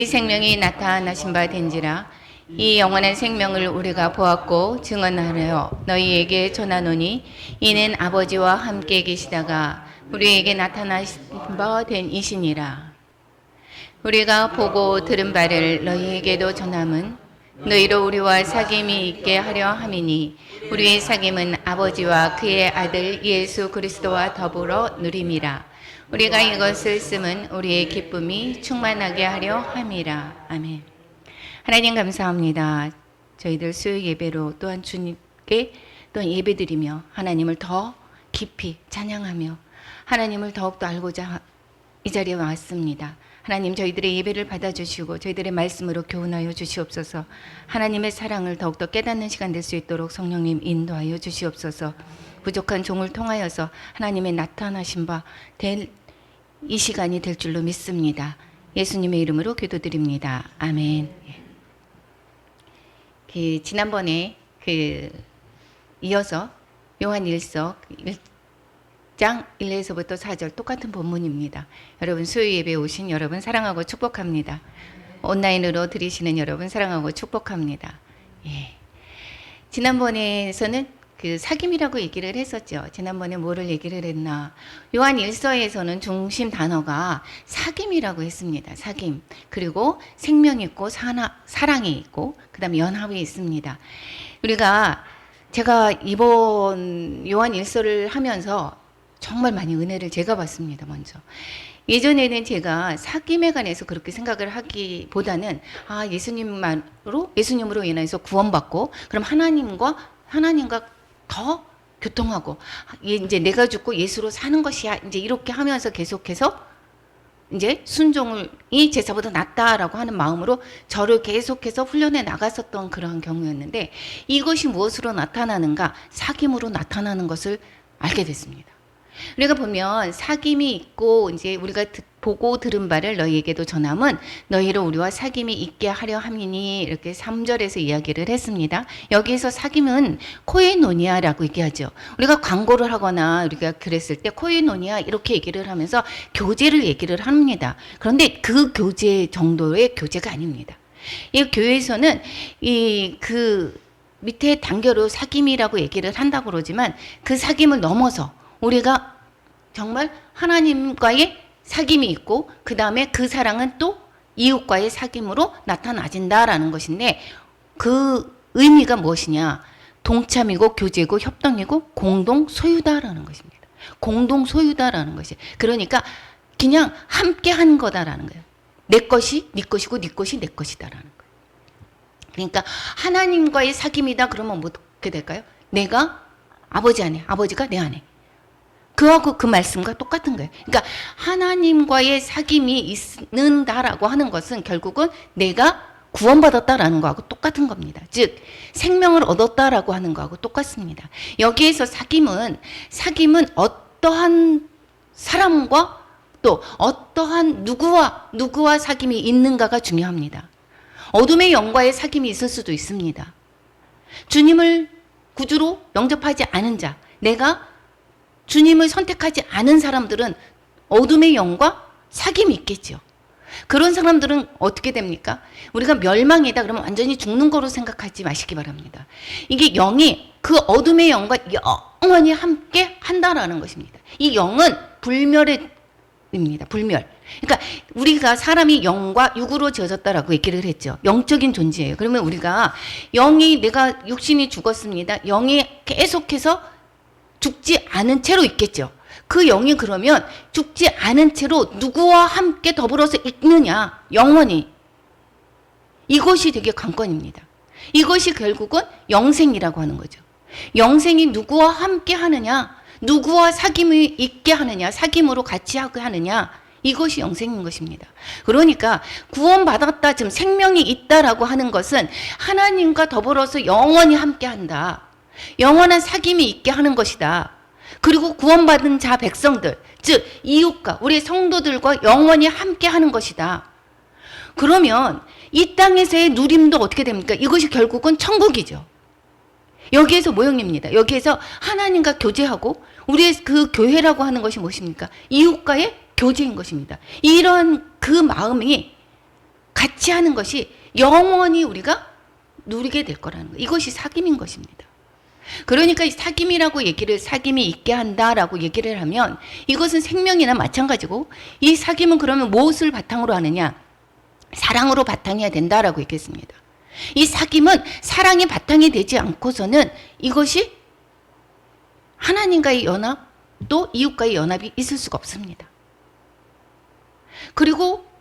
이 생명이 나타나신 바 된지라. 이 영원한 생명을 우리가 보았고 증언하려 너희에게 전하노니 이는 아버지와 함께 계시다가 우리에게 나타나신 바 된 이시니라. 우리가 보고 들은 바를 너희에게도 전함은 너희로 우리와 사귐이 있게 하려 함이니 우리의 사귐은 아버지와 그의 아들 예수 그리스도와 더불어 누림이라. 우리가 이것을 쓰면 우리의 기쁨이 충만하게 하려 함이라. 아멘. 하나님 감사합니다. 저희들 수요 예배로 또한 주님께 또한 예배드리며 하나님을 더 깊이 찬양하며 하나님을 더욱더 알고자 이 자리에 왔습니다. 하나님 저희들의 예배를 받아주시고 저희들의 말씀으로 교훈하여 주시옵소서. 하나님의 사랑을 더욱더 깨닫는 시간 될 수 있도록 성령님 인도하여 주시옵소서. 부족한 종을 통하여서 하나님의 나타나신 바 될 이 시간이 될 줄로 믿습니다. 예수님의 이름으로 기도드립니다. 아멘. 지난번에 이어서 요한 1서 1장 1에서부터 4절 똑같은 본문입니다. 여러분 수요 예배에 오신 여러분 사랑하고 축복합니다. 온라인으로 들으시는 여러분 사랑하고 축복합니다. 예. 지난번에서는 사귐이라고 얘기를 했었죠. 지난번에 뭐를 얘기를 했나? 요한 1서에서는 중심 단어가 사귐이라고 했습니다. 사귐. 그리고 생명이 있고 사랑이 있고 그다음에 연합이 있습니다. 제가 이번 요한 1서를 하면서 정말 많이 은혜를 제가 받습니다. 먼저. 예전에는 제가 사귐에 관해서 그렇게 생각을 하기보다는 예수님으로 인해서 구원받고 그럼 하나님과 더 교통하고 이제 내가 죽고 예수로 사는 것이야. 이제 이렇게 하면서 계속해서 이제 순종이 제사보다 낫다라고 하는 마음으로 저를 계속해서 훈련해 나갔었던 그런 경우였는데 이것이 무엇으로 나타나는가? 사귐으로 나타나는 것을 알게 됐습니다. 우리가 보면 사귐이 있고 이제 우리가 보고 들은 바를 너희에게도 전함은 너희로 우리와 사귐이 있게 하려 함이니 이렇게 3절에서 이야기를 했습니다. 여기에서 사귐은 코에노니아라고 얘기하죠. 우리가 광고를 하거나 우리가 그랬을 때 코에노니아 이렇게 얘기를 하면서 교제를 얘기를 합니다. 그런데 그 교제 정도의 교제가 아닙니다. 이 교회에서는 밑에 단결로 사귐이라고 얘기를 한다고 그러지만 그 사귐을 넘어서 우리가 정말 하나님과의 사귐이 있고 그 다음에 그 사랑은 또 이웃과의 사귐으로 나타나진다라는 것인데 그 의미가 무엇이냐? 동참이고 교제고 협동이고 공동 소유다라는 것입니다. 공동 소유다라는 것이. 그러니까 그냥 함께 한 거다라는 거예요. 내 것이 네 것이고 네 것이 내 것이다라는 거예요. 그러니까 하나님과의 사귐이다 그러면 어떻게 될까요? 내가 아버지 안에, 아버지가 내 안에. 그하고 그 말씀과 똑같은 거예요. 그러니까 하나님과의 사귐이 있는다라고 하는 것은 결국은 내가 구원받았다라는 거하고 똑같은 겁니다. 즉 생명을 얻었다라고 하는 거하고 똑같습니다. 여기에서 사귐은 어떠한 사람과 또 어떠한 누구와 사귐이 있는가가 중요합니다. 어둠의 영과의 사귐이 있을 수도 있습니다. 주님을 구주로 영접하지 않은 자, 내가 주님을 선택하지 않은 사람들은 어둠의 영과 사귐이 있겠죠. 그런 사람들은 어떻게 됩니까? 우리가 멸망이다 그러면 완전히 죽는 거로 생각하지 마시기 바랍니다. 이게 영이 그 어둠의 영과 영원히 함께 한다라는 것입니다. 이 영은 불멸입니다. 불멸. 그러니까 우리가 사람이 영과 육으로 지어졌다라고 얘기를 했죠. 영적인 존재예요. 그러면 우리가 내가 육신이 죽었습니다. 영이 계속해서 죽지 않은 채로 있겠죠. 그 영이 그러면 죽지 않은 채로 누구와 함께 더불어서 있느냐, 영원히. 이것이 되게 관건입니다. 이것이 결국은 영생이라고 하는 거죠. 영생이 누구와 함께 하느냐, 누구와 사귐이 있게 하느냐, 사귐으로 같이 하게 하느냐, 이것이 영생인 것입니다. 그러니까 구원받았다, 지금 생명이 있다라고 하는 것은 하나님과 더불어서 영원히 함께 한다. 영원한 사귐이 있게 하는 것이다. 그리고 구원받은 자 백성들, 즉 이웃과 우리 성도들과 영원히 함께 하는 것이다. 그러면 이 땅에서의 누림도 어떻게 됩니까? 이것이 결국은 천국이죠. 여기에서 모형입니다. 여기에서 하나님과 교제하고 우리의 그 교회라고 하는 것이 무엇입니까? 이웃과의 교제인 것입니다. 이런 그 마음이 같이 하는 것이 영원히 우리가 누리게 될 거라는 거예요. 이것이 사귐인 것입니다. 그러니까 사귐이 있게 한다라고 얘기를 하면 이것은 생명이나 마찬가지고, 이 사귐은 그러면 무엇을 바탕으로 하느냐? 사랑으로 바탕해야 된다라고 얘기했습니다. 이 사귐은 사랑이 바탕이 되지 않고서는 이것이 하나님과의 연합, 또 이웃과의 연합이 있을 수가 없습니다. 그리고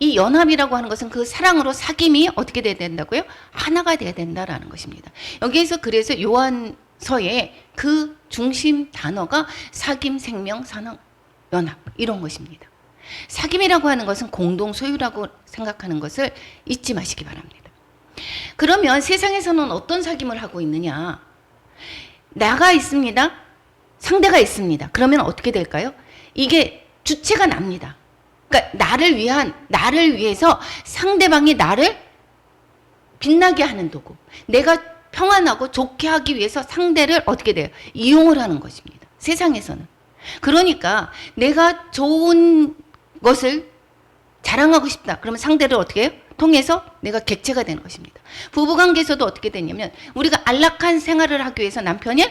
이 연합이라고 하는 것은 그 사랑으로 사귐이 어떻게 돼야 된다고요? 하나가 돼야 된다라는 것입니다. 여기에서 그래서 요한서의 그 중심 단어가 사귐, 생명, 사랑, 연합 이런 것입니다. 사귐이라고 하는 것은 공동 소유라고 생각하는 것을 잊지 마시기 바랍니다. 그러면 세상에서는 어떤 사귐을 하고 있느냐? 나가 있습니다. 상대가 있습니다. 그러면 어떻게 될까요? 이게 주체가 납니다. 그러니까 나를 위해서 상대방이 나를 빛나게 하는 도구. 내가 평안하고 좋게 하기 위해서 상대를 어떻게 돼요? 이용을 하는 것입니다. 세상에서는. 그러니까 내가 좋은 것을 자랑하고 싶다. 그러면 상대를 어떻게 해요? 통해서 내가 객체가 되는 것입니다. 부부관계에서도 어떻게 되냐면 우리가 안락한 생활을 하기 위해서 남편이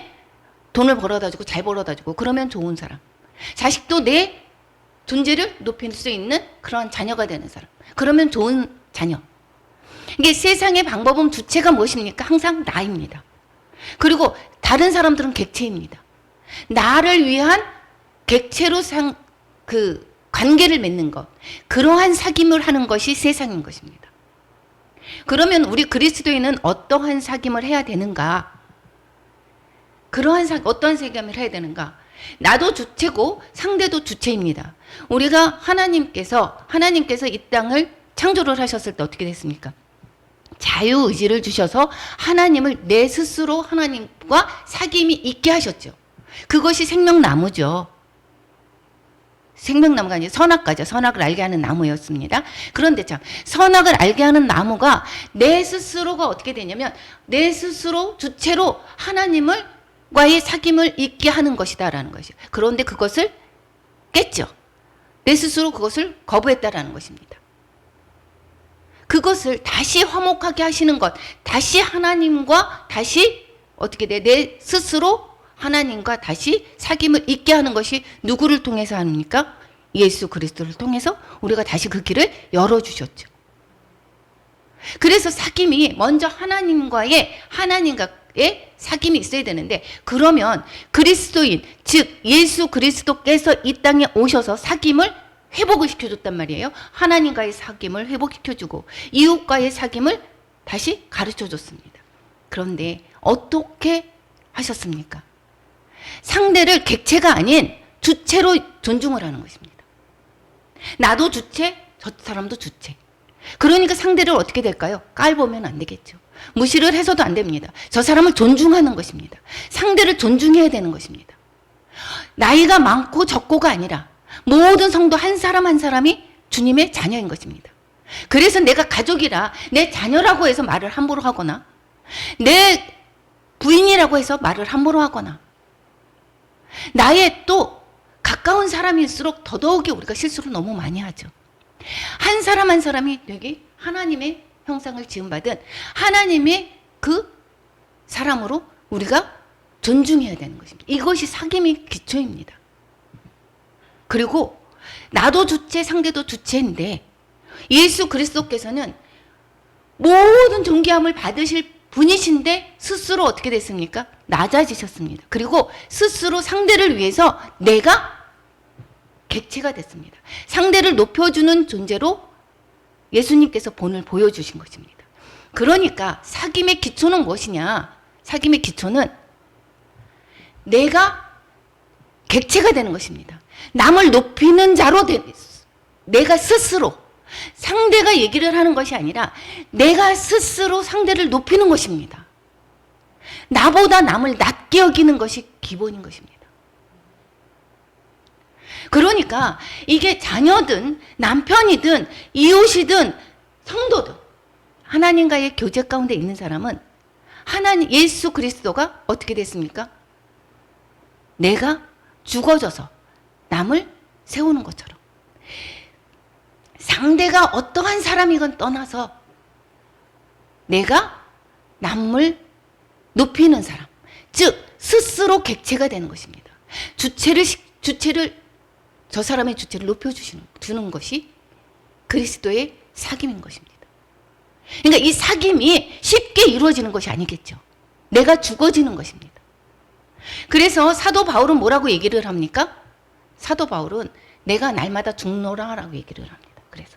돈을 벌어다 주고 잘 벌어다 주고 그러면 좋은 사람. 자식도 내 존재를 높일 수 있는 그런 자녀가 되는 사람. 그러면 좋은 자녀. 이게 세상의 방법은 주체가 무엇입니까? 항상 나입니다. 그리고 다른 사람들은 객체입니다. 나를 위한 객체로 관계를 맺는 것. 그러한 사귐을 하는 것이 세상인 것입니다. 그러면 우리 그리스도인은 어떠한 사귐을 해야 되는가? 어떤 사귐을 해야 되는가? 나도 주체고 상대도 주체입니다. 우리가 하나님께서 이 땅을 창조를 하셨을 때 어떻게 됐습니까? 자유의지를 주셔서 하나님을 내 스스로 하나님과 사귐이 있게 하셨죠. 그것이 생명나무죠. 생명나무가 아니라 선악과죠. 선악을 알게 하는 나무였습니다. 그런데 참 선악을 알게 하는 나무가 내 스스로가 어떻게 되냐면 내 스스로 주체로 하나님과의 사귐을 있게 하는 것이다라는 것이죠. 그런데 그것을 깼죠. 내 스스로 그것을 거부했다라는 것입니다. 그것을 다시 화목하게 하시는 것, 다시 하나님과 다시 어떻게 돼? 내 스스로 하나님과 다시 사귐을 있게 하는 것이 누구를 통해서 합니까? 예수 그리스도를 통해서 우리가 다시 그 길을 열어주셨죠. 그래서 사귐이 먼저 하나님과의 사귐이 있어야 되는데, 그러면 그리스도인, 즉 예수 그리스도께서 이 땅에 오셔서 사귐을 회복을 시켜줬단 말이에요. 하나님과의 사귐을 회복시켜주고 이웃과의 사귐을 다시 가르쳐줬습니다. 그런데 어떻게 하셨습니까? 상대를 객체가 아닌 주체로 존중을 하는 것입니다. 나도 주체, 저 사람도 주체. 그러니까 상대를 어떻게 될까요? 깔보면 안 되겠죠. 무시를 해서도 안 됩니다. 저 사람을 존중하는 것입니다. 상대를 존중해야 되는 것입니다. 나이가 많고 적고가 아니라 모든 성도 한 사람 한 사람이 주님의 자녀인 것입니다. 그래서 내가 가족이라 내 자녀라고 해서 말을 함부로 하거나 내 부인이라고 해서 말을 함부로 하거나 나의 또 가까운 사람일수록 더더욱이 우리가 실수를 너무 많이 하죠. 한 사람 한 사람이 되게 하나님의 형상을 지음받은 하나님의 그 사람으로 우리가 존중해야 되는 것입니다. 이것이 사귐의 기초입니다. 그리고 나도 주체, 상대도 주체인데 예수 그리스도께서는 모든 존귀함을 받으실 분이신데 스스로 어떻게 됐습니까? 낮아지셨습니다. 그리고 스스로 상대를 위해서 내가 객체가 됐습니다. 상대를 높여주는 존재로 예수님께서 본을 보여주신 것입니다. 그러니까 사귐의 기초는 무엇이냐? 사귐의 기초는 내가 객체가 되는 것입니다. 남을 높이는 자로 내가 스스로 상대가 얘기를 하는 것이 아니라 내가 스스로 상대를 높이는 것입니다. 나보다 남을 낮게 여기는 것이 기본인 것입니다. 그러니까 이게 자녀든 남편이든 이웃이든 성도든 하나님과의 교제 가운데 있는 사람은 하나님 예수 그리스도가 어떻게 됐습니까? 내가 죽어져서 남을 세우는 것처럼 상대가 어떠한 사람이건 떠나서 내가 남을 높이는 사람, 즉 스스로 객체가 되는 것입니다. 저 사람의 주체를 높여주는 것이 그리스도의 사귐인 것입니다. 그러니까 이 사귐이 쉽게 이루어지는 것이 아니겠죠. 내가 죽어지는 것입니다. 그래서 사도 바울은 뭐라고 얘기를 합니까? 사도 바울은 내가 날마다 죽노라라고 얘기를 합니다. 그래서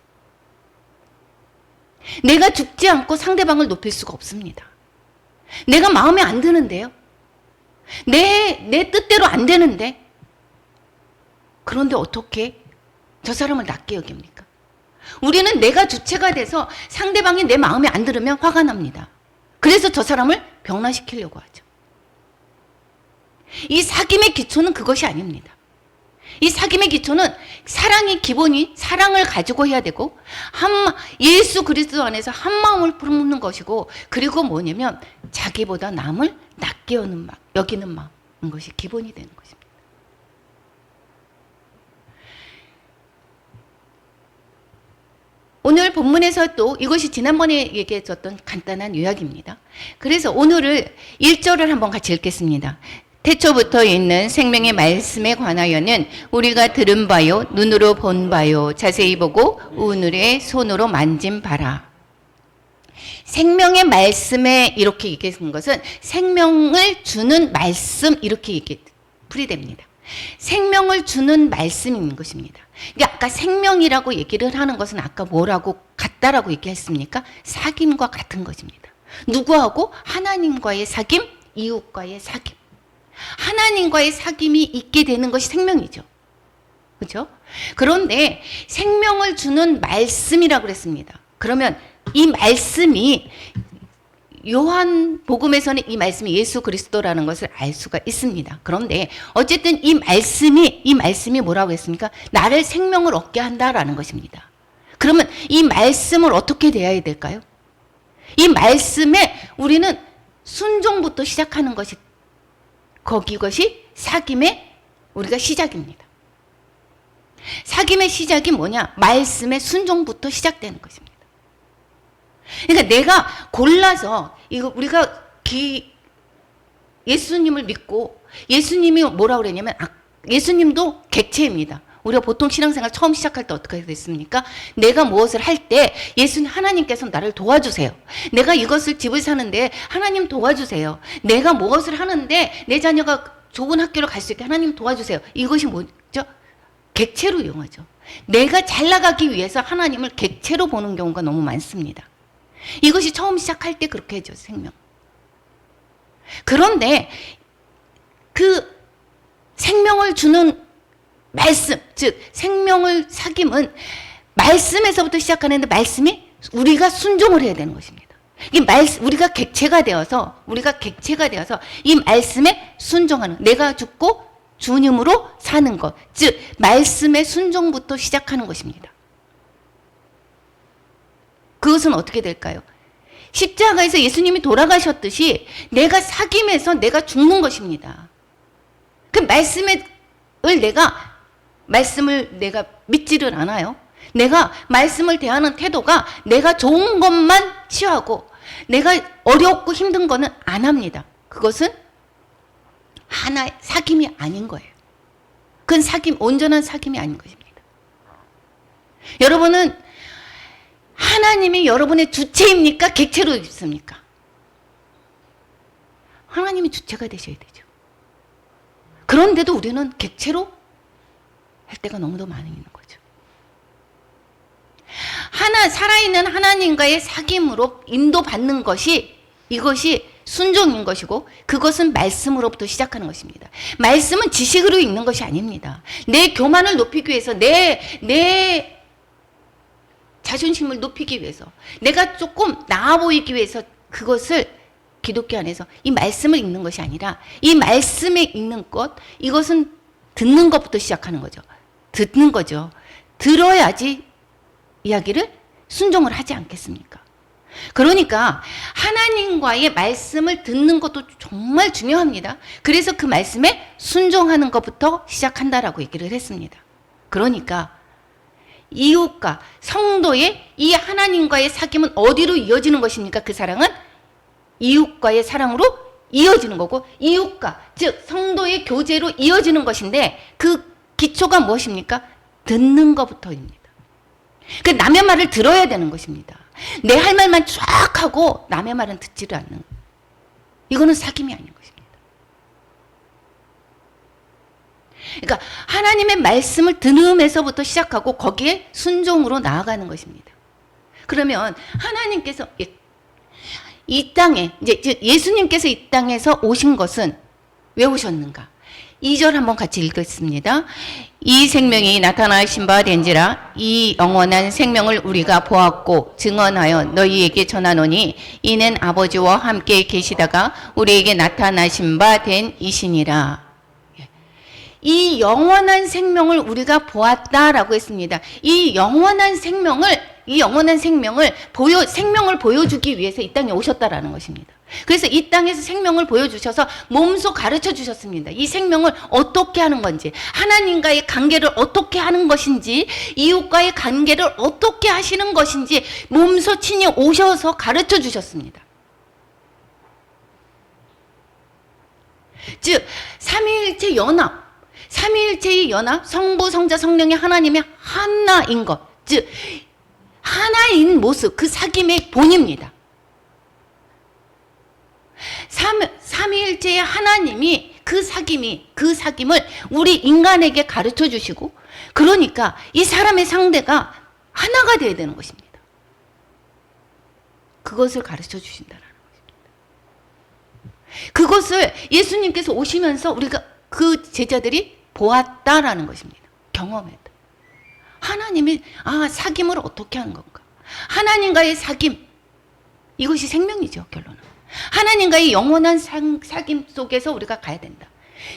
내가 죽지 않고 상대방을 높일 수가 없습니다. 내가 마음에 안 드는데요. 내 뜻대로 안 되는데, 그런데 어떻게 저 사람을 낮게 여깁니까? 우리는 내가 주체가 돼서 상대방이 내 마음에 안 들으면 화가 납니다. 그래서 저 사람을 병나시키려고 하죠. 이 사귐의 기초는 그것이 아닙니다. 이 사귐의 기초는 사랑의 기본이 사랑을 가지고 해야 되고, 예수 그리스도 안에서 한 마음을 품는 것이고, 그리고 뭐냐면 자기보다 남을 낮게 여기는 마음인 것이 기본이 되는 것입니다. 오늘 본문에서 또 이것이 지난번에 얘기했었던 간단한 요약입니다. 그래서 오늘을 1절을 한번 같이 읽겠습니다. 태초부터 있는 생명의 말씀에 관하여는 우리가 들은 바요, 눈으로 본 바요, 자세히 보고 오늘의 손으로 만진 바라. 생명의 말씀에 이렇게 얘기한 것은 생명을 주는 말씀, 이렇게 풀이됩니다. 생명을 주는 말씀인 것입니다. 그러니까 아까 생명이라고 얘기를 하는 것은 아까 뭐라고 같다라고 얘기했습니까? 사귐과 같은 것입니다. 누구하고? 하나님과의 사귐, 이웃과의 사귐. 하나님과의 사귐이 있게 되는 것이 생명이죠. 그렇죠? 그런데 생명을 주는 말씀이라고 그랬습니다. 그러면 이 말씀이 요한복음에서는 이 말씀이 예수 그리스도라는 것을 알 수가 있습니다. 그런데 어쨌든 이 말씀이 뭐라고 했습니까? 나를 생명을 얻게 한다라는 것입니다. 그러면 이 말씀을 어떻게 대해야 될까요? 이 말씀에 우리는 순종부터 시작하는 것이 그것이 사귐의 우리가 시작입니다. 사귐의 시작이 뭐냐? 말씀의 순종부터 시작되는 것입니다. 그러니까 내가 골라서 우리가 예수님을 믿고 예수님이 뭐라고 그랬냐면 예수님도 객체입니다. 우리가 보통 신앙생활 처음 시작할 때 어떻게 됐습니까? 내가 무엇을 할 때 하나님께서 나를 도와주세요. 내가 이것을 집을 사는데 하나님 도와주세요. 내가 무엇을 하는데 내 자녀가 좋은 학교를 갈 수 있게 하나님 도와주세요. 이것이 뭐죠? 객체로 이용하죠. 내가 잘 나가기 위해서 하나님을 객체로 보는 경우가 너무 많습니다. 이것이 처음 시작할 때 그렇게 해죠, 생명. 그런데 그 생명을 주는 말씀, 즉 생명을 사귐은 말씀에서부터 시작하는데 말씀이 우리가 순종을 해야 되는 것입니다. 우리가 객체가 되어서 이 말씀에 순종하는, 내가 죽고 주님으로 사는 것, 즉 말씀의 순종부터 시작하는 것입니다. 그것은 어떻게 될까요? 십자가에서 예수님이 돌아가셨듯이 내가 사귐에서 내가 죽는 것입니다. 그 말씀을 내가 믿지를 않아요. 내가 말씀을 대하는 태도가 내가 좋은 것만 취하고 내가 어렵고 힘든 거는 안 합니다. 그것은 하나의 사귐이 아닌 거예요. 그건 온전한 사귐이 아닌 것입니다. 여러분은 하나님이 여러분의 주체입니까? 객체로 있습니까? 하나님이 주체가 되셔야 되죠. 그런데도 우리는 객체로 할 때가 너무도 많이 있는 거죠. 살아있는 하나님과의 사귐으로 인도받는 이것이 순종인 것이고, 그것은 말씀으로부터 시작하는 것입니다. 말씀은 지식으로 읽는 것이 아닙니다. 내 교만을 높이기 위해서, 내 자존심을 높이기 위해서, 내가 조금 나아 보이기 위해서 그것을 기독교 안에서 이 말씀을 읽는 것이 아니라 이 말씀에 읽는 것, 이것은 듣는 것부터 시작하는 거죠. 듣는 거죠. 들어야지 이야기를 순종을 하지 않겠습니까? 그러니까 하나님과의 말씀을 듣는 것도 정말 중요합니다. 그래서 그 말씀에 순종하는 것부터 시작한다라고 얘기를 했습니다. 그러니까 이웃과 성도의 이 하나님과의 사귐은 어디로 이어지는 것입니까? 그 사랑은 이웃과의 사랑으로 이어지는 거고, 이웃과 즉 성도의 교제로 이어지는 것인데, 그 기초가 무엇입니까? 듣는 것부터입니다. 그 남의 말을 들어야 되는 것입니다. 내 할 말만 쫙 하고 남의 말은 듣지를 않는, 이거는 사귐이 아닌 것입니다. 그러니까 하나님의 말씀을 들음에서부터 시작하고 거기에 순종으로 나아가는 것입니다. 그러면 하나님께서 이 땅에, 이제 예수님께서 이 땅에서 오신 것은 왜 오셨는가? 2절 한번 같이 읽겠습니다. 이 생명이 나타나신 바 된지라 이 영원한 생명을 우리가 보았고 증언하여 너희에게 전하노니 이는 아버지와 함께 계시다가 우리에게 나타나신 바 된 이시니라. 이 영원한 생명을 우리가 보았다라고 했습니다. 이 영원한 생명을 보여주기 위해서 이 땅에 오셨다라는 것입니다. 그래서 이 땅에서 생명을 보여주셔서 몸소 가르쳐 주셨습니다. 이 생명을 어떻게 하는 건지, 하나님과의 관계를 어떻게 하는 것인지, 이웃과의 관계를 어떻게 하시는 것인지 몸소 친히 오셔서 가르쳐 주셨습니다. 즉 삼위일체 연합, 삼위일체의 연합, 성부, 성자, 성령의 하나님의 하나인 것, 즉 하나인 모습, 그 사귐의 본입니다. 삼위일체의 하나님이 그 사귐을 우리 인간에게 가르쳐 주시고, 그러니까 이 사람의 상대가 하나가 되어야 되는 것입니다. 그것을 가르쳐 주신다라는 것입니다. 그것을 예수님께서 오시면서 우리가 그 제자들이 보았다라는 것입니다. 경험했다. 하나님이 사귐을 어떻게 하는 건가? 하나님과의 사귐, 이것이 생명이죠. 결론은 하나님과의 영원한 사귐 속에서 우리가 가야 된다.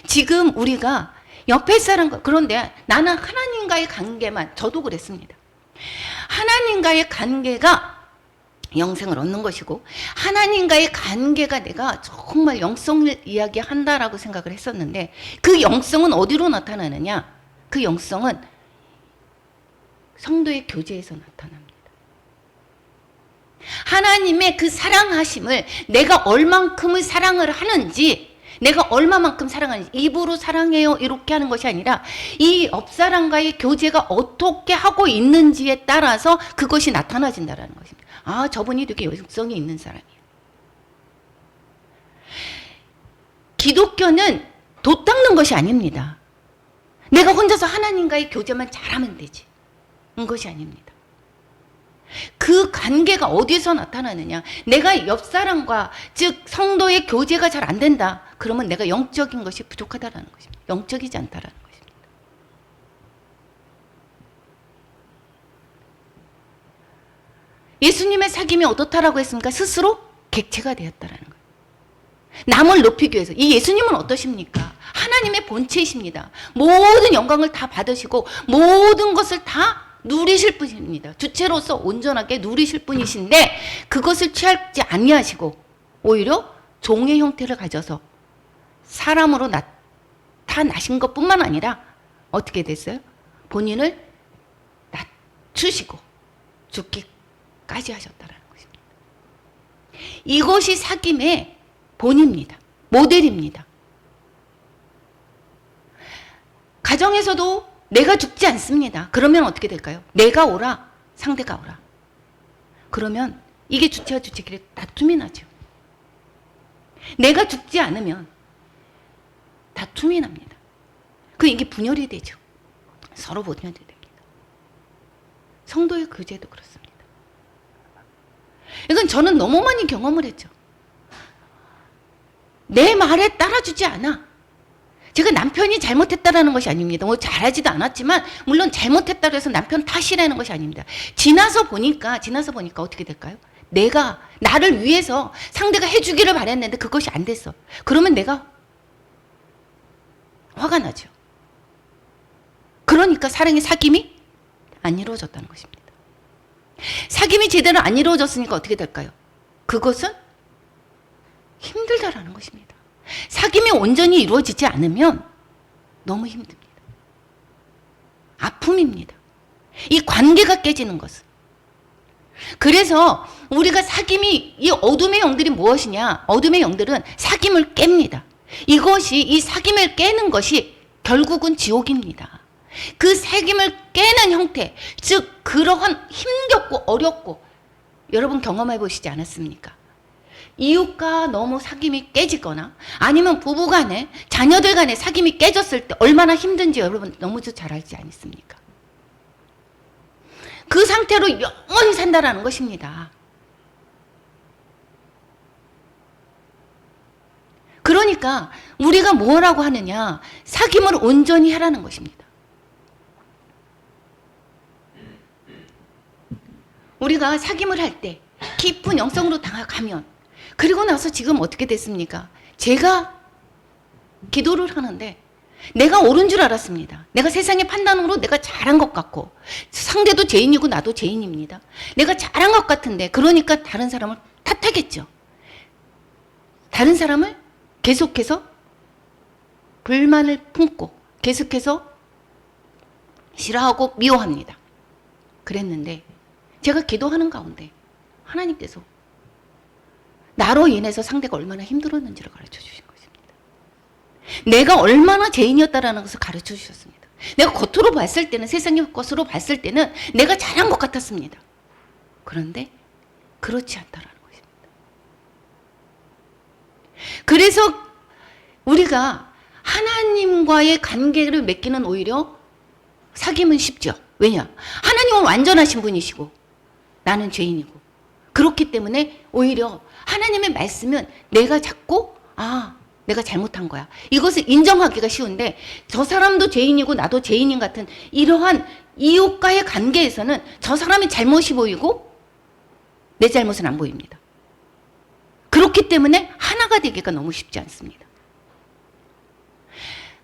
지금 우리가 옆에 사람과, 그런데 나는 하나님과의 관계만, 저도 그랬습니다. 하나님과의 관계가 영생을 얻는 것이고, 하나님과의 관계가 내가 정말 영성을 이야기한다라고 생각을 했었는데, 그 영성은 어디로 나타나느냐? 그 영성은 성도의 교제에서 나타납니다. 하나님의 그 사랑하심을 내가 얼만큼의 사랑을 하는지, 내가 얼마만큼 사랑하는지, 입으로 사랑해요 이렇게 하는 것이 아니라 이 옆사람과의 교제가 어떻게 하고 있는지에 따라서 그것이 나타나진다는 것입니다. 저분이 되게 영성이 있는 사람이에요. 기독교는 돛 닦는 것이 아닙니다. 내가 혼자서 하나님과의 교제만 잘하면 되지, 그것이 아닙니다. 그 관계가 어디서 나타나느냐? 내가 옆 사람과, 즉 성도의 교제가 잘 안 된다, 그러면 내가 영적인 것이 부족하다라는 것입니다. 영적이지 않다라는 것입니다. 예수님의 사귐이 어떻다라고 했습니까? 스스로 객체가 되었다라는 거예요. 남을 높이기 위해서. 이 예수님은 어떠십니까? 하나님의 본체이십니다. 모든 영광을 다 받으시고 모든 것을 다 누리실 분입니다. 주체로서 온전하게 누리실 분이신데, 그것을 취하지 아니하시고 오히려 종의 형태를 가져서 사람으로 나타나신 것뿐만 아니라 어떻게 됐어요? 본인을 낮추시고 죽기까지 하셨다라는 것입니다. 이것이 사귐의 본입니다. 모델입니다. 가정에서도 내가 죽지 않습니다. 그러면 어떻게 될까요? 내가 오라, 상대가 오라. 그러면 이게 주체와 주체끼리 다툼이 나죠. 내가 죽지 않으면 다툼이 납니다. 이게 분열이 되죠. 서로 분열이 됩니다. 성도의 교제도 그렇습니다. 이건 저는 너무 많이 경험을 했죠. 내 말에 따라주지 않아. 제가 남편이 잘못했다라는 것이 아닙니다. 잘하지도 않았지만, 물론 잘못했다고 해서 남편 탓이라는 것이 아닙니다. 지나서 보니까 어떻게 될까요? 내가 나를 위해서 상대가 해주기를 바랬는데 그것이 안 됐어. 그러면 내가 화가 나죠. 그러니까 사랑의 사귐이 안 이루어졌다는 것입니다. 사귐이 제대로 안 이루어졌으니까 어떻게 될까요? 그것은 힘들다라는 것입니다. 사귐이 온전히 이루어지지 않으면 너무 힘듭니다. 아픔입니다. 이 관계가 깨지는 것은. 그래서 우리가 사귐이, 이 어둠의 영들이 무엇이냐? 어둠의 영들은 사귐을 깹니다. 이것이, 이 사귐을 깨는 것이 결국은 지옥입니다. 그 사귐을 깨는 형태, 즉 그러한 힘겹고 어렵고, 여러분 경험해 보시지 않았습니까? 이웃과 너무 사귐이 깨지거나 아니면 부부 간에, 자녀들 간에 사귐이 깨졌을 때 얼마나 힘든지 여러분 너무 잘 알지 않습니까? 그 상태로 영원히 산다라는 것입니다. 그러니까 우리가 뭐라고 하느냐? 사귐을 온전히 하라는 것입니다. 우리가 사귐을 할 때 깊은 영성으로 다가가면, 그리고 나서 지금 어떻게 됐습니까? 제가 기도를 하는데 내가 옳은 줄 알았습니다. 내가 세상의 판단으로 내가 잘한 것 같고, 상대도 죄인이고 나도 죄인입니다. 내가 잘한 것 같은데, 그러니까 다른 사람을 탓하겠죠. 다른 사람을 계속해서 불만을 품고 계속해서 싫어하고 미워합니다. 그랬는데 제가 기도하는 가운데 하나님께서 나로 인해서 상대가 얼마나 힘들었는지를 가르쳐 주신 것입니다. 내가 얼마나 죄인이었다라는 것을 가르쳐 주셨습니다. 내가 겉으로 봤을 때는, 세상의 것으로 봤을 때는 내가 잘한 것 같았습니다. 그런데 그렇지 않다라는 것입니다. 그래서 우리가 하나님과의 관계를 맺기는 오히려 사귐은 쉽죠. 왜냐? 하나님은 완전하신 분이시고 나는 죄인이고, 그렇기 때문에 오히려 하나님의 말씀은 내가 자꾸 내가 잘못한 거야, 이것을 인정하기가 쉬운데, 저 사람도 죄인이고 나도 죄인인 같은 이러한 이웃과의 관계에서는 저 사람이 잘못이 보이고 내 잘못은 안 보입니다. 그렇기 때문에 하나가 되기가 너무 쉽지 않습니다.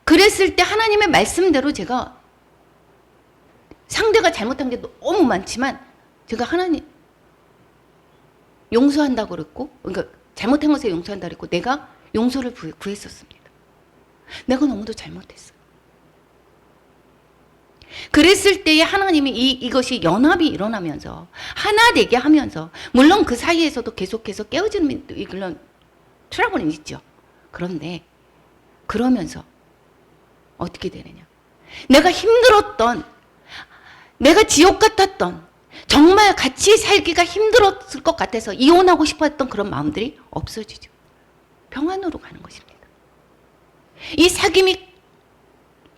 그랬을 때 하나님의 말씀대로 제가 상대가 잘못한 게 너무 많지만 제가 하나님 용서한다고 그랬고, 그러니까 잘못한 것에 용서한다고 그랬고, 내가 용서를 구했었습니다. 내가 너무도 잘못했어요. 그랬을 때에 하나님이 이것이 연합이 일어나면서 하나 되게 하면서, 물론 그 사이에서도 계속해서 깨어지는 이런 트러블은 있죠. 그런데 그러면서 어떻게 되느냐? 내가 힘들었던, 내가 지옥 같았던, 정말 같이 살기가 힘들었을 것 같아서 이혼하고 싶었던 그런 마음들이 없어지죠. 평안으로 가는 것입니다. 이 사귐이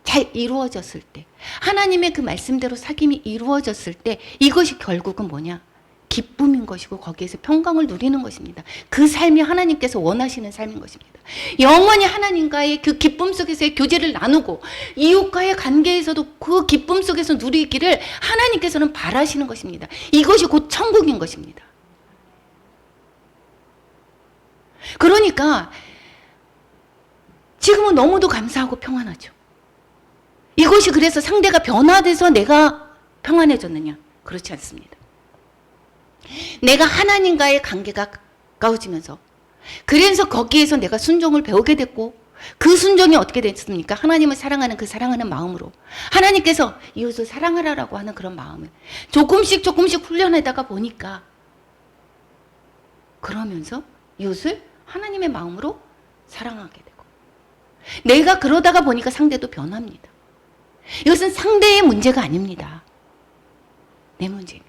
잘 이루어졌을 때, 하나님의 그 말씀대로 사귐이 이루어졌을 때, 이것이 결국은 뭐냐? 기쁨인 것이고 거기에서 평강을 누리는 것입니다. 그 삶이 하나님께서 원하시는 삶인 것입니다. 영원히 하나님과의 그 기쁨 속에서의 교제를 나누고 이웃과의 관계에서도 그 기쁨 속에서 누리기를 하나님께서는 바라시는 것입니다. 이것이 곧 천국인 것입니다. 그러니까 지금은 너무도 감사하고 평안하죠. 이것이 그래서 상대가 변화돼서 내가 평안해졌느냐? 그렇지 않습니다. 내가 하나님과의 관계가 가까워지면서, 그래서 거기에서 내가 순종을 배우게 됐고, 그 순종이 어떻게 됐습니까? 하나님을 사랑하는 그 사랑하는 마음으로, 하나님께서 이웃을 사랑하라라고 하는 그런 마음을 조금씩 훈련하다가 보니까, 그러면서 이웃을 하나님의 마음으로 사랑하게 되고, 내가 그러다가 보니까 상대도 변합니다. 이것은 상대의 문제가 아닙니다. 내 문제입니다.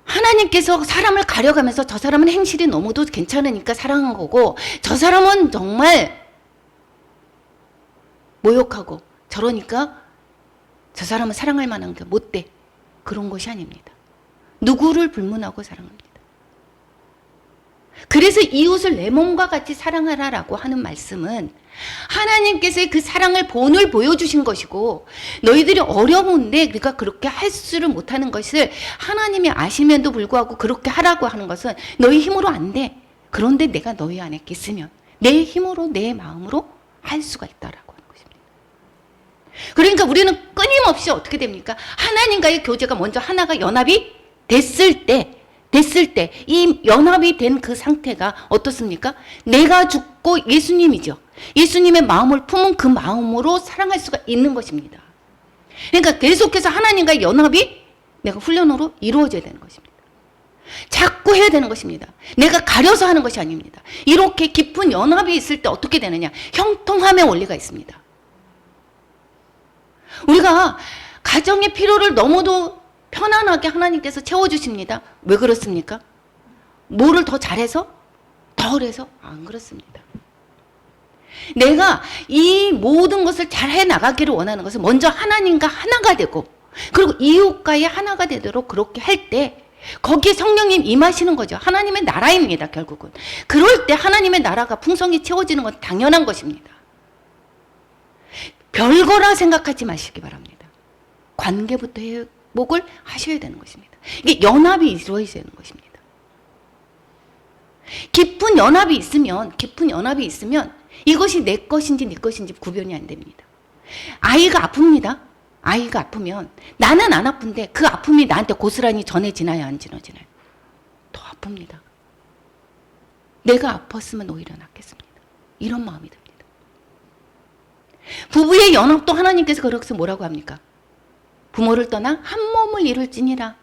하나님께서 사람을 가려가면서 저 사람은 행실이 너무도 괜찮으니까 사랑한 거고, 저 사람은 정말 모욕하고 저러니까 저 사람은 사랑할 만한 게 못돼, 그런 것이 아닙니다. 누구를 불문하고 사랑합니다. 그래서 이웃을 내 몸과 같이 사랑하라라고 하는 말씀은 하나님께서의 그 사랑을 본을 보여주신 것이고, 너희들이 어려운데 네가 그렇게 할 수를 못하는 것을 하나님이 아시면도 불구하고 그렇게 하라고 하는 것은 너희 힘으로 안 돼. 그런데 내가 너희 안에 있으면 내 힘으로, 내 마음으로 할 수가 있다라고 하는 것입니다. 그러니까 우리는 끊임없이 어떻게 됩니까? 하나님과의 교제가 먼저 하나가 연합이 됐을 때 이 연합이 된 그 상태가 어떻습니까? 내가 죽고 예수님이죠. 예수님의 마음을 품은 그 마음으로 사랑할 수가 있는 것입니다. 그러니까 계속해서 하나님과의 연합이 내가 훈련으로 이루어져야 되는 것입니다. 자꾸 해야 되는 것입니다. 내가 가려서 하는 것이 아닙니다. 이렇게 깊은 연합이 있을 때 어떻게 되느냐? 형통함의 원리가 있습니다. 우리가 가정의 필요를 너무도 편안하게 하나님께서 채워주십니다. 왜 그렇습니까? 뭐를 더 잘해서? 덜 해서? 안 그렇습니다. 내가 이 모든 것을 잘 해나가기를 원하는 것은 먼저 하나님과 하나가 되고, 그리고 이웃과의 하나가 되도록 그렇게 할 때 거기에 성령님 임하시는 거죠. 하나님의 나라입니다, 결국은. 그럴 때 하나님의 나라가 풍성히 채워지는 건 당연한 것입니다. 별거라 생각하지 마시기 바랍니다. 관계부터 회복을 하셔야 되는 것입니다. 이게 연합이 이루어져야 되는 것입니다. 깊은 연합이 있으면 이것이 내 것인지 네 것인지 구별이 안 됩니다. 아이가 아픕니다. 아이가 아프면 나는 안 아픈데 그 아픔이 나한테 고스란히 전해지나요? 안 전해지나요? 더 아픕니다. 내가 아팠으면 오히려 낫겠습니다. 이런 마음이 듭니다. 부부의 연합도 하나님께서 그렇게 뭐라고 합니까? 부모를 떠나 한 몸을 이룰지니라.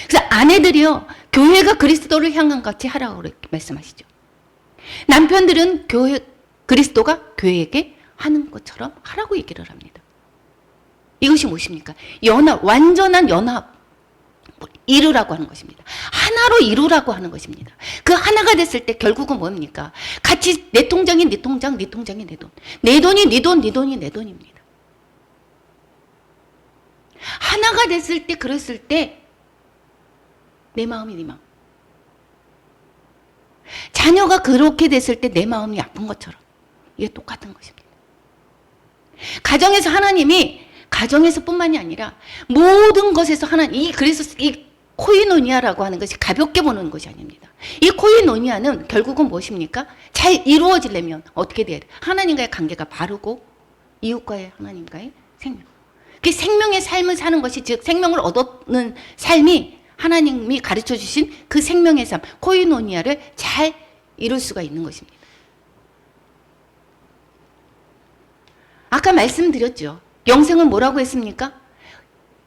그래서 아내들이요, 교회가 그리스도를 향한 같이 하라고 말씀하시죠. 남편들은 그리스도가 교회에게 하는 것처럼 하라고 얘기를 합니다. 이것이 무엇입니까? 연합, 완전한 연합 이루라고 하는 것입니다. 하나로 이루라고 하는 것입니다. 그 하나가 됐을 때 결국은 뭡니까? 같이 내 통장이 네 통장, 네 통장이 내 돈, 내 돈이 네 돈, 네 돈이 내 돈입니다. 하나가 됐을 때, 그랬을 때 내 마음이 네 마음. 자녀가 그렇게 됐을 때 내 마음이 아픈 것처럼 이게 똑같은 것입니다. 가정에서 하나님이, 가정에서뿐만이 아니라 모든 것에서 하나님, 그래서 이 코이노니아라고 하는 것이 가볍게 보는 것이 아닙니다. 이 코이노니아는 결국은 무엇입니까? 잘 이루어지려면 어떻게 돼야 돼? 하나님과의 관계가 바르고 이웃과의 하나님과의 생명. 그 생명의 삶을 사는 것이, 즉 생명을 얻는 삶이 하나님이 가르쳐 주신 그 생명의 삶, 코이노니아를 잘 이룰 수가 있는 것입니다. 아까 말씀드렸죠. 영생은 뭐라고 했습니까?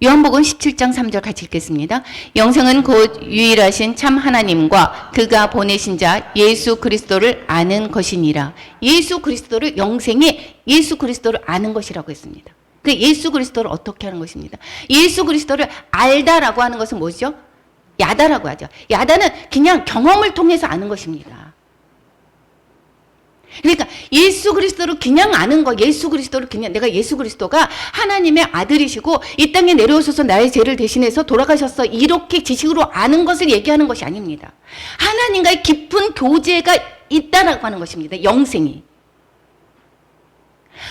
요한복음 17장 3절 같이 읽겠습니다. 영생은 곧 유일하신 참 하나님과 그가 보내신 자 예수 그리스도를 아는 것이니라. 예수 그리스도를, 영생이 예수 그리스도를 아는 것이라고 했습니다. 그 예수 그리스도를 어떻게 하는 것입니다. 예수 그리스도를 알다라고 하는 것은 뭐죠? 야다라고 하죠. 야다는 그냥 경험을 통해서 아는 것입니다. 그러니까 예수 그리스도를 그냥 아는 거, 예수 그리스도를 그냥, 내가 예수 그리스도가 하나님의 아들이시고 이 땅에 내려오셔서 나의 죄를 대신해서 돌아가셨어, 이렇게 지식으로 아는 것을 얘기하는 것이 아닙니다. 하나님과의 깊은 교제가 있다라고 하는 것입니다. 영생이.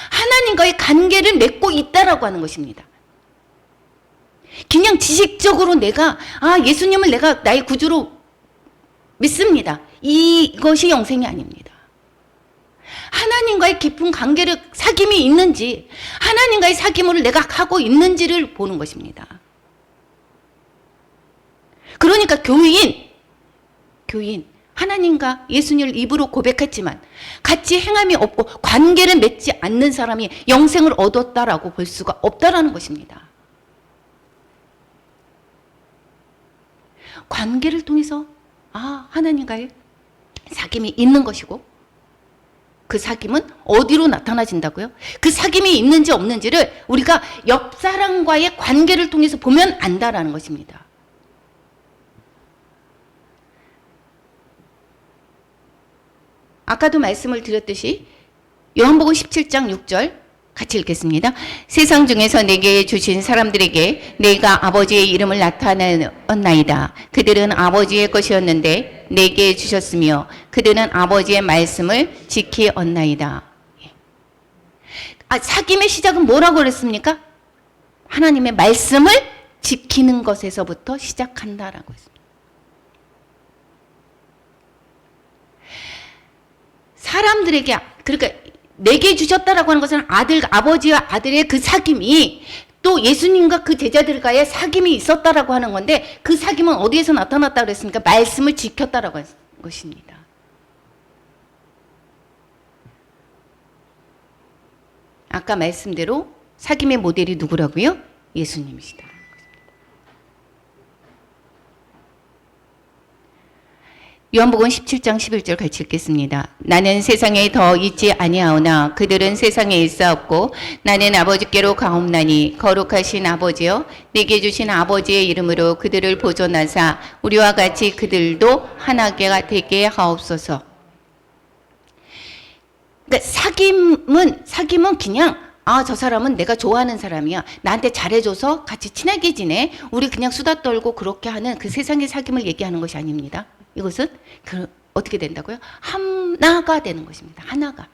하나님과의 관계를 맺고 있다라고 하는 것입니다. 그냥 지식적으로 내가 예수님을 내가 나의 구주로 믿습니다. 이것이 영생이 아닙니다. 하나님과의 깊은 관계를, 사귐이 있는지, 하나님과의 사귐을 내가 하고 있는지를 보는 것입니다. 그러니까 교인, 하나님과 예수님을 입으로 고백했지만 같이 행함이 없고 관계를 맺지 않는 사람이 영생을 얻었다라고 볼 수가 없다라는 것입니다. 관계를 통해서 하나님과의 사귐이 있는 것이고, 그 사귐은 어디로 나타나진다고요? 그 사귐이 있는지 없는지를 우리가 옆 사람과의 관계를 통해서 보면 안다라는 것입니다. 아까도 말씀을 드렸듯이 요한복음 17장 6절 같이 읽겠습니다. 세상 중에서 내게 주신 사람들에게 내가 아버지의 이름을 나타내었나이다. 그들은 아버지의 것이었는데 내게 주셨으며 그들은 아버지의 말씀을 지키었나이다. 사귐의 시작은 뭐라고 그랬습니까? 하나님의 말씀을 지키는 것에서부터 시작한다라고 했습니다. 사람들에게, 그러니까 내게 주셨다라고 하는 것은 아버지와 아들의 그 사귐이 또 예수님과 그 제자들과의 사귐이 있었다라고 하는 건데, 그 사귐은 어디에서 나타났다고 그랬습니까? 말씀을 지켰다라고 한 것입니다. 아까 말씀대로 사귐의 모델이 누구라고요? 예수님이시다. 요한복음 17장 11절 같이 읽겠습니다. 나는 세상에 더 있지 아니하오나 그들은 세상에 있사옵고 나는 아버지께로 가옵나니 거룩하신 아버지여 내게 주신 아버지의 이름으로 그들을 보존하사 우리와 같이 그들도 하나가 되게 하옵소서. 그러니까 사귐은 그냥 저 사람은 내가 좋아하는 사람이야. 나한테 잘해줘서 같이 친하게 지내. 우리 그냥 수다 떨고 그렇게 하는 그 세상의 사귐을 얘기하는 것이 아닙니다. 이것은 어떻게 된다고요? 하나가 되는 것입니다. 하나가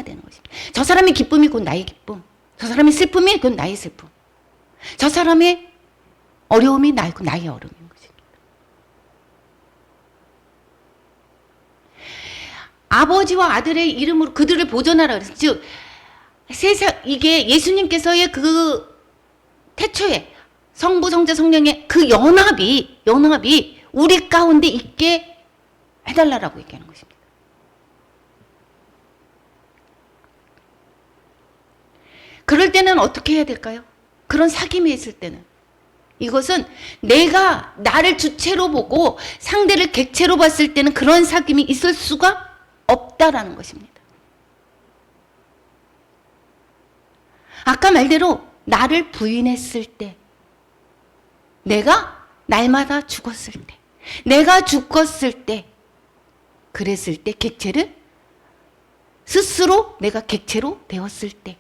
되는 것입니다. 저 사람의 기쁨이 곧 나의 기쁨. 저 사람의 슬픔이 곧 나의 슬픔. 저 사람의 어려움이 나의 어려움인 것입니다. 아버지와 아들의 이름으로 그들을 보존하라 그랬어요. 즉 이게 예수님께서의 그 태초에 성부, 성자, 성령의 그 연합이 우리 가운데 있게 해달라고 얘기하는 것입니다. 그럴 때는 어떻게 해야 될까요? 그런 사귐이 있을 때는 이것은 내가 나를 주체로 보고 상대를 객체로 봤을 때는 그런 사귐이 있을 수가 없다라는 것입니다. 아까 말대로 나를 부인했을 때, 내가 날마다 죽었을 때, 내가 죽었을 때, 그랬을 때 객체를 스스로 내가 객체로 되었을 때.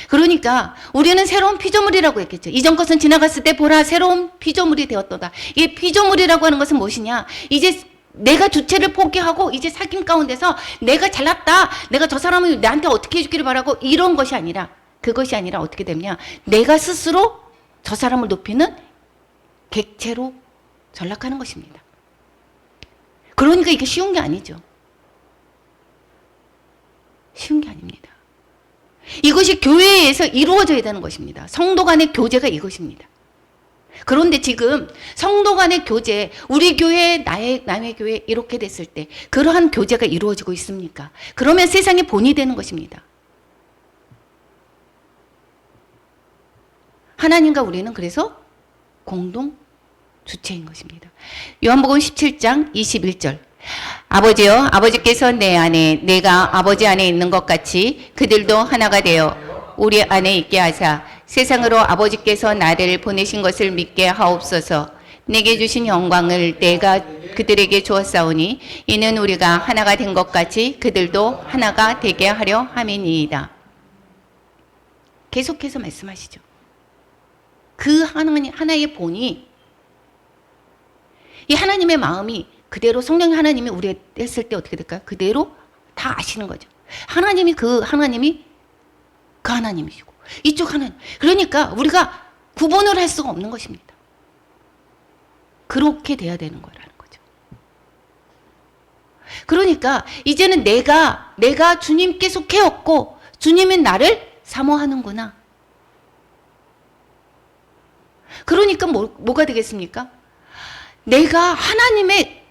그러니까 우리는 새로운 피조물이라고 했겠죠. 이전 것은 지나갔을 때 보라 새로운 피조물이 되었도다. 이 피조물이라고 하는 것은 무엇이냐? 이제 내가 주체를 포기하고 이제 사귐 가운데서 내가 잘났다. 내가 저 사람을 나한테 어떻게 해주기를 바라고 이런 것이 아니라 그것이 아니라 어떻게 되냐? 내가 스스로 저 사람을 높이는 객체로 전락하는 것입니다. 그러니까 이게 쉬운 게 아니죠. 쉬운 게 아닙니다. 이것이 교회에서 이루어져야 되는 것입니다. 성도 간의 교제가 이것입니다. 그런데 지금 성도 간의 교제, 우리 교회, 남의 교회 이렇게 됐을 때 그러한 교제가 이루어지고 있습니까? 그러면 세상의 본이 되는 것입니다. 하나님과 우리는 그래서 공동 주체인 것입니다. 요한복음 17장 21절. 아버지여, 아버지께서 내 안에 내가 아버지 안에 있는 것 같이 그들도 하나가 되어 우리 안에 있게 하사 세상으로 아버지께서 나를 보내신 것을 믿게 하옵소서. 내게 주신 영광을 내가 그들에게 주었사오니 이는 우리가 하나가 된 것 같이 그들도 하나가 되게 하려 함이니이다. 계속해서 말씀하시죠. 그 하나의 본이, 이 하나님의 마음이 그대로 성령 하나님이 우리 했을 때 어떻게 될까요? 그대로 다 아시는 거죠. 하나님이 그 하나님이시고 이쪽 하나님. 그러니까 우리가 구분을 할 수가 없는 것입니다. 그렇게 돼야 되는 거라는 거죠. 그러니까 이제는 내가 주님께 속해왔고 주님은 나를 사모하는구나. 그러니까 뭐가 되겠습니까? 내가 하나님의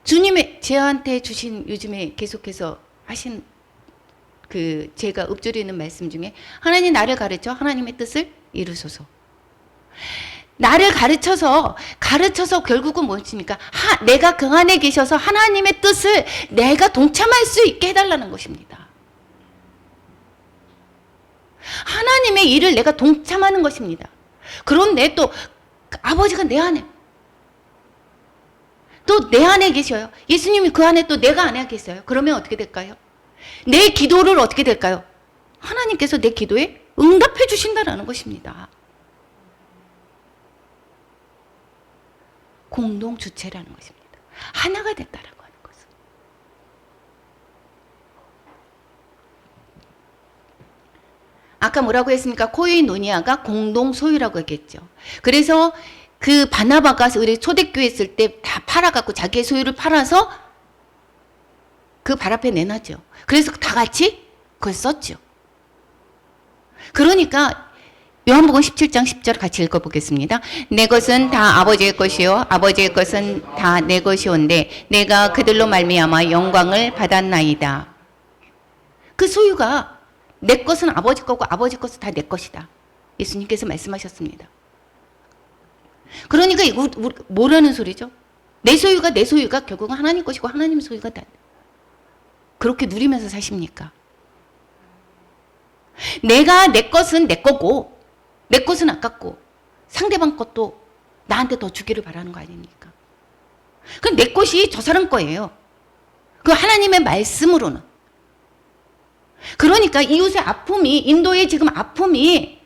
주님의 저한테 주신 요즘에 계속해서 하신 제가 읊조리는 말씀 중에 하나님 나를 가르쳐 하나님의 뜻을 이루소서. 나를 가르쳐서 결국은 무엇입니까? 내가 그 안에 계셔서 하나님의 뜻을 내가 동참할 수 있게 해달라는 것입니다. 하나님의 일을 내가 동참하는 것입니다. 그런데 또 아버지가 내 안에 또 내 안에 계셔요. 예수님이 그 안에 또 내가 안에 계세요. 그러면 어떻게 될까요? 내 기도를 어떻게 될까요? 하나님께서 내 기도에 응답해 주신다라는 것입니다. 공동 주체라는 것입니다. 하나가 됐다라고 하는 것은. 아까 뭐라고 했습니까? 코이노니아가 공동 소유라고 했겠죠. 그래서 그 바나바가 우리 초대교회 있을 때 다 팔아갖고 자기의 소유를 팔아서 그 발 앞에 내놨죠. 그래서 다 같이 그걸 썼죠. 그러니까 요한복음 17장 10절 같이 읽어보겠습니다. 내 것은 다 아버지의 것이요 아버지의 것은 다 내 것이온데 내가 그들로 말미암아 영광을 받았나이다. 그 소유가 내 것은 아버지 거고 아버지 것은 다 내 것이다. 예수님께서 말씀하셨습니다. 그러니까 이거 뭐라는 소리죠? 내 소유가 결국은 하나님 것이고 하나님 소유가 다. 그렇게 누리면서 사십니까? 내 것은 내 거고 내 것은 아깝고 상대방 것도 나한테 더 주기를 바라는 거 아닙니까? 그럼 내 것이 저 사람 거예요. 그 하나님의 말씀으로는. 그러니까 이웃의 아픔이, 인도의 지금 아픔이,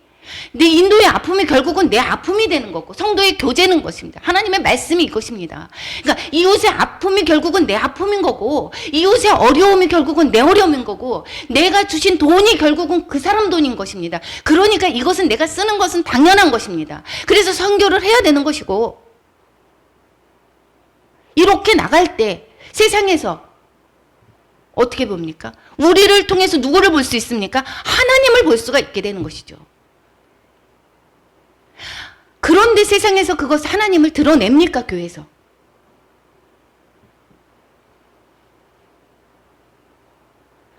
내 인도의 아픔이 결국은 내 아픔이 되는 거고 성도의 교제는 것입니다. 하나님의 말씀이 이것입니다. 그러니까 이웃의 아픔이 결국은 내 아픔인 거고 이웃의 어려움이 결국은 내 어려움인 거고 내가 주신 돈이 결국은 그 사람 돈인 것입니다. 그러니까 이것은 내가 쓰는 것은 당연한 것입니다. 그래서 선교를 해야 되는 것이고 이렇게 나갈 때 세상에서 어떻게 봅니까? 우리를 통해서 누구를 볼 수 있습니까? 하나님을 볼 수가 있게 되는 것이죠. 그런데 세상에서 그것 하나님을 드러냅니까? 교회에서?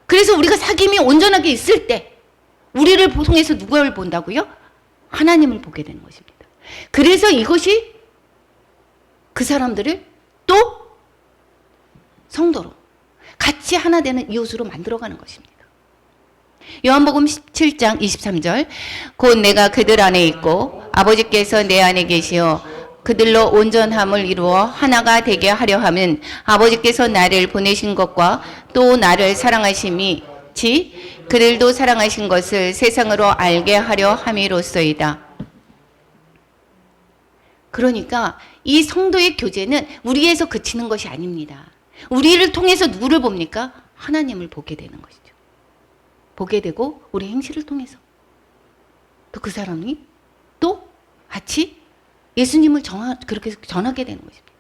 그래서 우리가 사귐이 온전하게 있을 때 우리를 통해서 누구를 본다고요? 하나님을 보게 되는 것입니다. 그래서 이것이 그 사람들을 또 성도로 같이 하나 되는 이웃으로 만들어가는 것입니다. 요한복음 17장 23절 곧 내가 그들 안에 있고 아버지께서 내 안에 계시어 그들로 온전함을 이루어 하나가 되게 하려 함은 아버지께서 나를 보내신 것과 또 나를 사랑하심이 그들도 사랑하신 것을 세상으로 알게 하려 함이로소이다. 그러니까 이 성도의 교제는 우리에서 그치는 것이 아닙니다. 우리를 통해서 누구를 봅니까? 하나님을 보게 되는 것이죠. 보게 되고 우리 행실을 통해서 또 그 사람이 또 같이 예수님을 그렇게 전하게 되는 것입니다.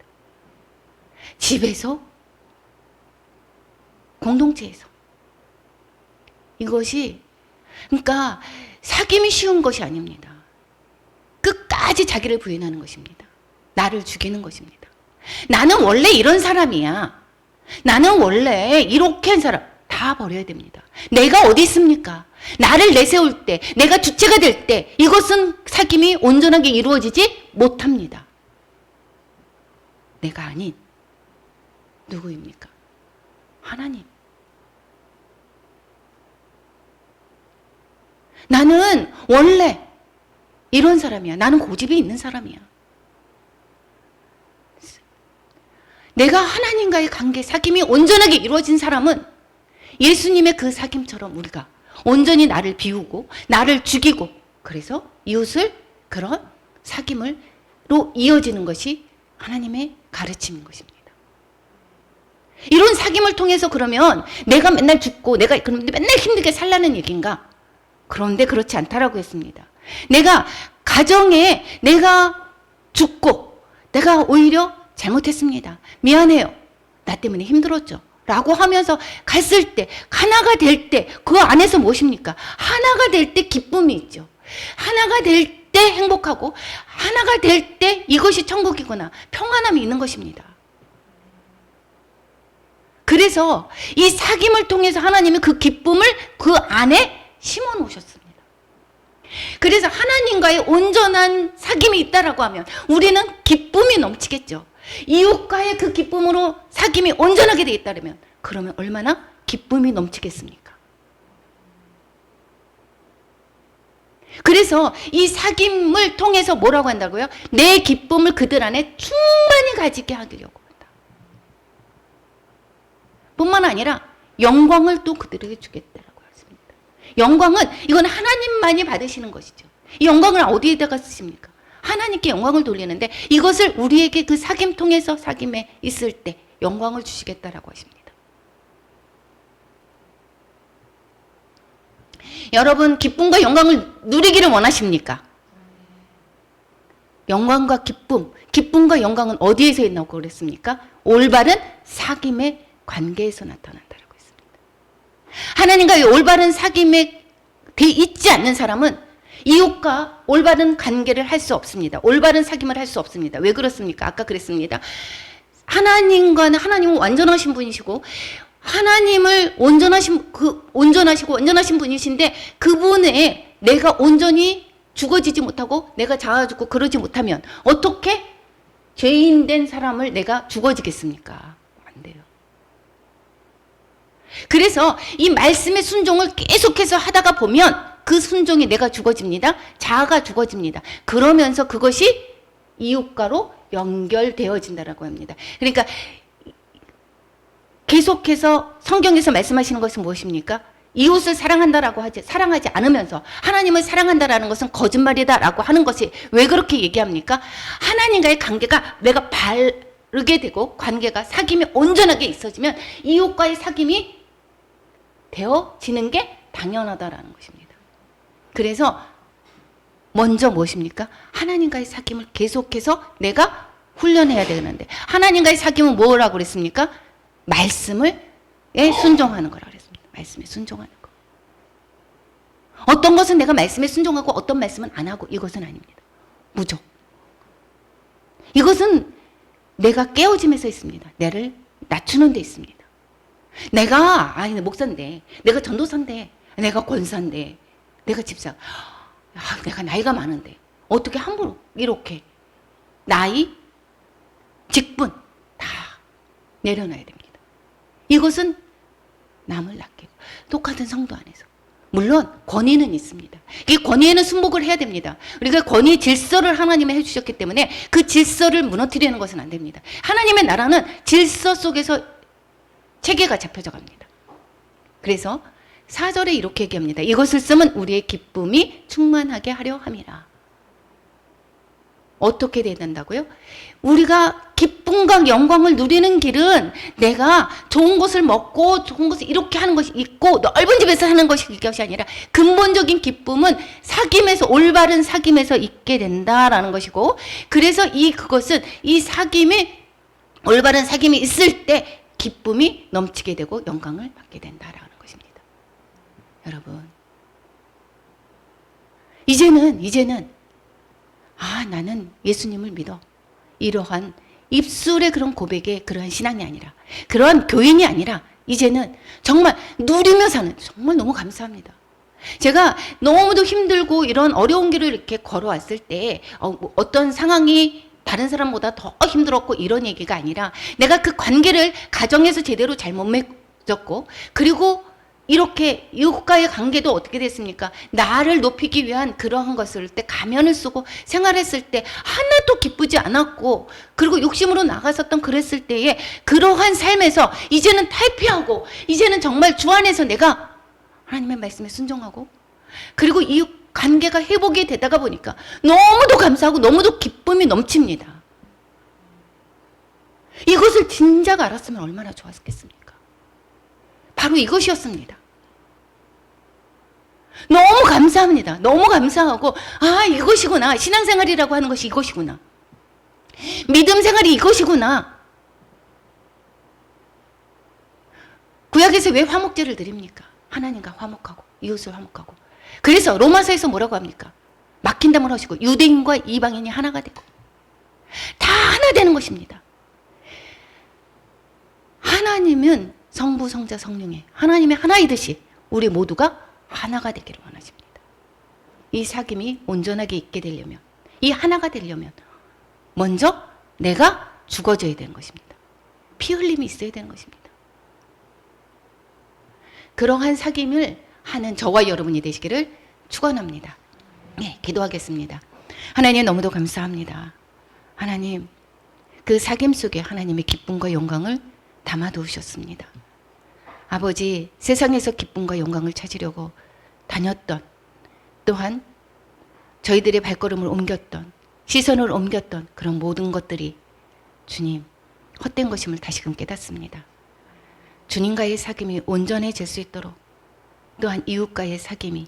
집에서, 공동체에서. 이것이 그러니까 사귐이 쉬운 것이 아닙니다. 끝까지 자기를 부인하는 것입니다. 나를 죽이는 것입니다. 나는 원래 이런 사람이야. 나는 원래 이렇게 한 사람. 다 버려야 됩니다. 내가 어디 있습니까? 나를 내세울 때, 내가 주체가 될 때 이것은 사귐이 온전하게 이루어지지 못합니다. 내가 아닌 누구입니까? 하나님. 나는 원래 이런 사람이야. 나는 고집이 있는 사람이야. 내가 하나님과의 관계, 사귐이 온전하게 이루어진 사람은 예수님의 그 사귐처럼 우리가 온전히 나를 비우고 나를 죽이고 그래서 이웃을 그런 사귐으로 이어지는 것이 하나님의 가르침인 것입니다. 이런 사귐을 통해서 그러면 내가 맨날 죽고 내가 그런데 맨날 힘들게 살라는 얘기인가? 그런데 그렇지 않다라고 했습니다. 내가 가정에 내가 죽고 내가 오히려 잘못했습니다. 미안해요. 나 때문에 힘들었죠. 라고 하면서 갔을 때 하나가 될 때 그 안에서 무엇입니까? 하나가 될 때 기쁨이 있죠. 하나가 될 때 행복하고 하나가 될 때 이것이 천국이구나. 평안함이 있는 것입니다. 그래서 이 사귐을 통해서 하나님은 그 기쁨을 그 안에 심어 놓으셨습니다. 그래서 하나님과의 온전한 사귐이 있다라고 하면 우리는 기쁨이 넘치겠죠. 이웃과의 그 기쁨으로 사귐이 온전하게 되어 있다면 그러면 얼마나 기쁨이 넘치겠습니까? 그래서 이 사귐을 통해서 뭐라고 한다고요? 내 기쁨을 그들 안에 충만히 가지게 하려고 한다. 뿐만 아니라 영광을 또 그들에게 주겠다라고 했습니다. 영광은 이건 하나님만이 받으시는 것이죠. 이 영광을 어디에다가 쓰십니까? 하나님께 영광을 돌리는데 이것을 우리에게 그 사귐 통해서 사귐에 있을 때 영광을 주시겠다라고 하십니다. 여러분 기쁨과 영광을 누리기를 원하십니까? 영광과 기쁨과 영광은 어디에서 있나고 그랬습니까? 올바른 사귐의 관계에서 나타난다라고 했습니다. 하나님과 올바른 사귐에 돼 있지 않는 사람은 이웃과 올바른 관계를 할 수 없습니다. 올바른 사귐을 할 수 없습니다. 왜 그렇습니까? 아까 그랬습니다. 하나님은 완전하신 분이시고 하나님을 온전하시고 온전하신 분이신데 그분에 내가 온전히 죽어지지 못하고 내가 자아 죽고 그러지 못하면 어떻게 죄인된 사람을 내가 죽어지겠습니까? 안 돼요. 그래서 이 말씀의 순종을 계속해서 하다가 보면 그 순종이 내가 죽어집니다. 자아가 죽어집니다. 그러면서 그것이 이웃과로 연결되어진다라고 합니다. 그러니까 계속해서 성경에서 말씀하시는 것은 무엇입니까? 이웃을 사랑한다라고 사랑하지 않으면서 하나님을 사랑한다라는 것은 거짓말이다라고 하는 것이 왜 그렇게 얘기합니까? 하나님과의 관계가 내가 바르게 되고 관계가 사귐이 온전하게 있어지면 이웃과의 사귐이 되어지는 게 당연하다라는 것입니다. 그래서 먼저 무엇입니까? 하나님과의 사귐을 계속해서 내가 훈련해야 되는데 하나님과의 사귐은 뭐라고 그랬습니까? 말씀에 순종하는 거라고 그랬습니다. 말씀에 순종하는 거. 어떤 것은 내가 말씀에 순종하고 어떤 말씀은 안 하고 이것은 아닙니다. 무조. 이것은 내가 깨어짐에서 있습니다. 내를 낮추는 데 있습니다. 내가 목사인데, 내가 전도사인데, 내가 권사인데, 내가 집사, 내가 나이가 많은데 어떻게 함부로 이렇게 나이, 직분 다 내려놔야 됩니다. 이것은 남을 낚이고 똑같은 성도 안에서 물론 권위는 있습니다. 이 권위에는 순복을 해야 됩니다. 우리가 권위 질서를 하나님이 해주셨기 때문에 그 질서를 무너뜨리는 것은 안 됩니다. 하나님의 나라는 질서 속에서 체계가 잡혀져 갑니다. 그래서 4절에 이렇게 얘기합니다. 이것을 쓰면 우리의 기쁨이 충만하게 하려 함이라. 어떻게 돼야 된다고요? 우리가 기쁨과 영광을 누리는 길은 내가 좋은 것을 먹고 좋은 것을 이렇게 하는 것이 있고 넓은 집에서 하는 것이 아니라 근본적인 기쁨은 사귐에서 올바른 사귐에서 있게 된다라는 것이고 그래서 그것은 이 사귐이 올바른 사귐이 있을 때 기쁨이 넘치게 되고 영광을 받게 된다라는 것입니다. 여러분 이제는 나는 예수님을 믿어. 이러한 입술의 그런 고백의 그러한 신앙이 아니라 그러한 교인이 아니라 이제는 정말 누리며 사는 정말 너무 감사합니다. 제가 너무도 힘들고 이런 어려운 길을 이렇게 걸어왔을 때 어떤 상황이 다른 사람보다 더 힘들었고 이런 얘기가 아니라 내가 그 관계를 가정에서 제대로 잘 못 맺었고 그리고 이렇게 이웃과의 관계도 어떻게 됐습니까? 나를 높이기 위한 그러한 것을 때 가면을 쓰고 생활했을 때 하나도 기쁘지 않았고 그리고 욕심으로 나갔었던 그랬을 때에 그러한 삶에서 이제는 탈피하고 이제는 정말 주 안에서 내가 하나님의 말씀에 순종하고 그리고 이웃 관계가 회복이 되다가 보니까 너무도 감사하고 너무도 기쁨이 넘칩니다. 이것을 진작 알았으면 얼마나 좋았겠습니까? 바로 이것이었습니다. 너무 감사합니다. 너무 감사하고 이것이구나. 신앙생활이라고 하는 것이 이것이구나. 믿음 생활이 이것이구나. 구약에서 왜 화목제를 드립니까? 하나님과 화목하고 이웃을 화목하고 그래서 로마서에서 뭐라고 합니까? 막힌담을 하시고 유대인과 이방인이 하나가 되고 다 하나 되는 것입니다. 하나님은 성부, 성자, 성령의 하나님의 하나이듯이 우리 모두가 하나가 되기를 원하십니다. 이 사귐이 온전하게 있게 되려면 이 하나가 되려면 먼저 내가 죽어져야 되는 것입니다. 피 흘림이 있어야 되는 것입니다. 그러한 사귐을 하는 저와 여러분이 되시기를 축원합니다. 네, 기도하겠습니다. 하나님 너무도 감사합니다. 하나님 그 사귐 속에 하나님의 기쁨과 영광을 담아두셨습니다. 아버지 세상에서 기쁨과 영광을 찾으려고 다녔던 또한 저희들의 발걸음을 옮겼던 시선을 옮겼던 그런 모든 것들이 주님 헛된 것임을 다시금 깨닫습니다. 주님과의 사귐이 온전해질 수 있도록 또한 이웃과의 사귐이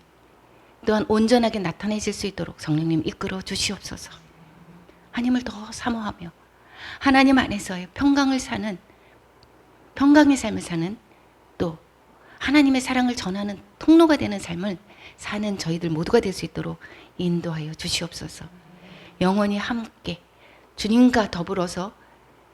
또한 온전하게 나타내질 수 있도록 성령님 이끌어 주시옵소서. 하나님을 더 사모하며 하나님 안에서의 평강의 삶을 사는 또 하나님의 사랑을 전하는 통로가 되는 삶을 사는 저희들 모두가 될 수 있도록 인도하여 주시옵소서. 영원히 함께 주님과 더불어서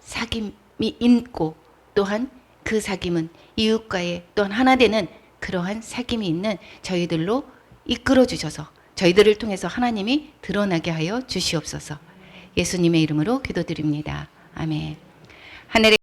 사귐이 있고 또한 그 사귐은 이웃과의 또한 하나 되는 그러한 사귐이 있는 저희들로 이끌어 주셔서 저희들을 통해서 하나님이 드러나게 하여 주시옵소서. 예수님의 이름으로 기도드립니다. 아멘. 하늘의